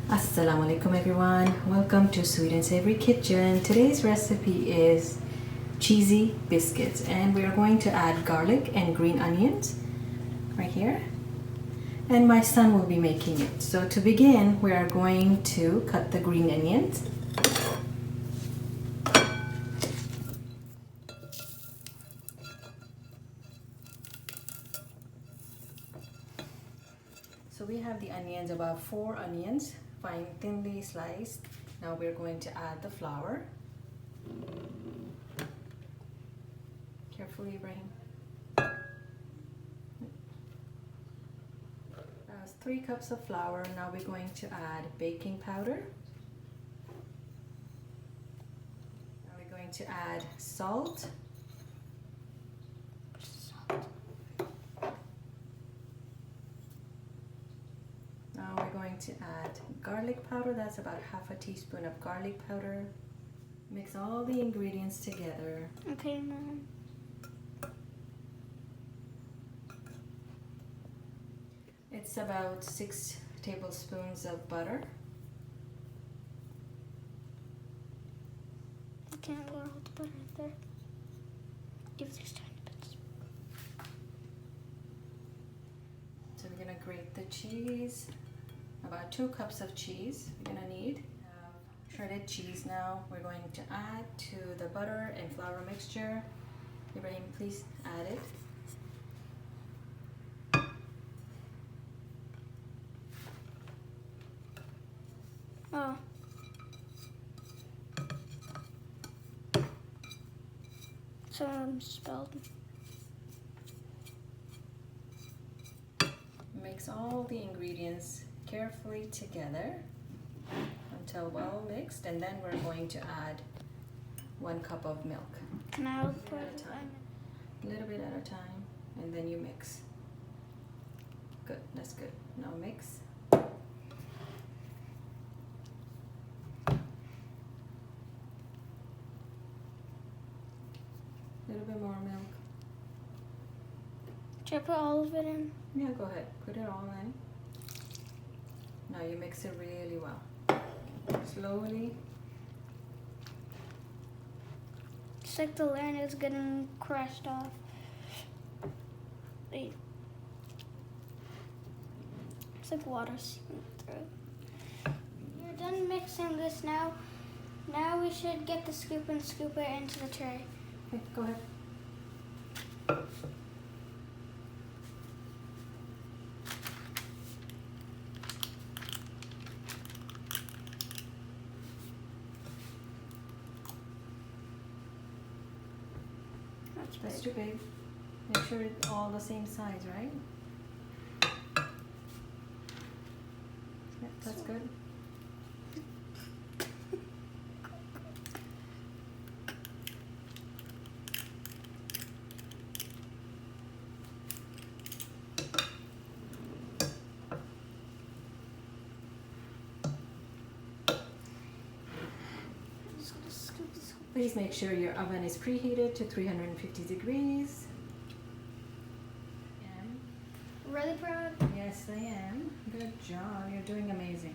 Assalamu alaikum everyone. Welcome to Sweet and Savory Kitchen. Today's recipe is cheesy biscuits and we are going to add garlic and green onions right here. And my son will be making it. So to begin, we are going to cut the green onions. So we have the onions, about 4 onions, fine thinly sliced. Now we're going to add the flour. Carefully, Ibrahim. That's 3 cups of flour. Now we're going to add baking powder. Now we're going to add salt. Now we're going to add garlic powder. That's about half a teaspoon of garlic powder. Mix all the ingredients together. Okay, Mom. It's about 6 tablespoons of butter. I can't go hold the butter right there. Give these tiny bits. So we're gonna grate the cheese. About 2 cups of cheese we're gonna need. Shredded cheese now we're going to add to the butter and flour mixture. Ibrahim, please add it. Oh. Someone spelled. Mix all the ingredients carefully together until well mixed, and then we're going to add 1 cup of milk. Can I put At a time. A little bit at a time, and then you mix. Good, that's good. Now mix. A little bit more milk. Should I put all of it in? Yeah, go ahead. Put it all in. Now you mix it really well. Slowly. It's like the land is getting crushed off. Wait. It's like water seeping through. You're done mixing this now. Now we should get the scoop and scoop it into the tray. Okay, go ahead. That's too big. Make sure it's all the same size, right? Yeah, that's good. Please make sure your oven is preheated to 350 degrees. Really proud? Yes, I am. Good job. You're doing amazing.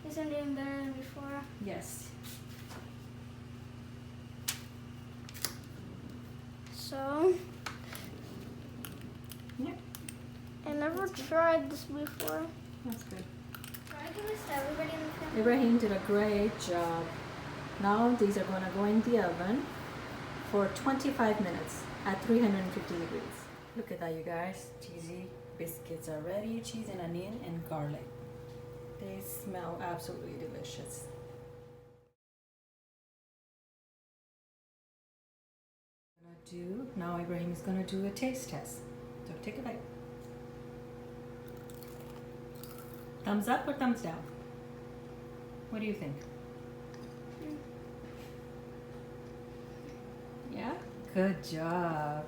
Guess I'm doing better than before. Yes. So, Yeah, I never tried this before. that's good. Can I give this to everybody in the family? Ibrahim did a great job. Now these are going to go in the oven for 25 minutes at 350 degrees. Look at that, you guys. Cheesy biscuits are ready. Cheese and onion and garlic. They smell absolutely delicious. Now Ibrahim is going to do a taste test. So take a bite. Thumbs up or thumbs down? What do you think? Yeah? Good job.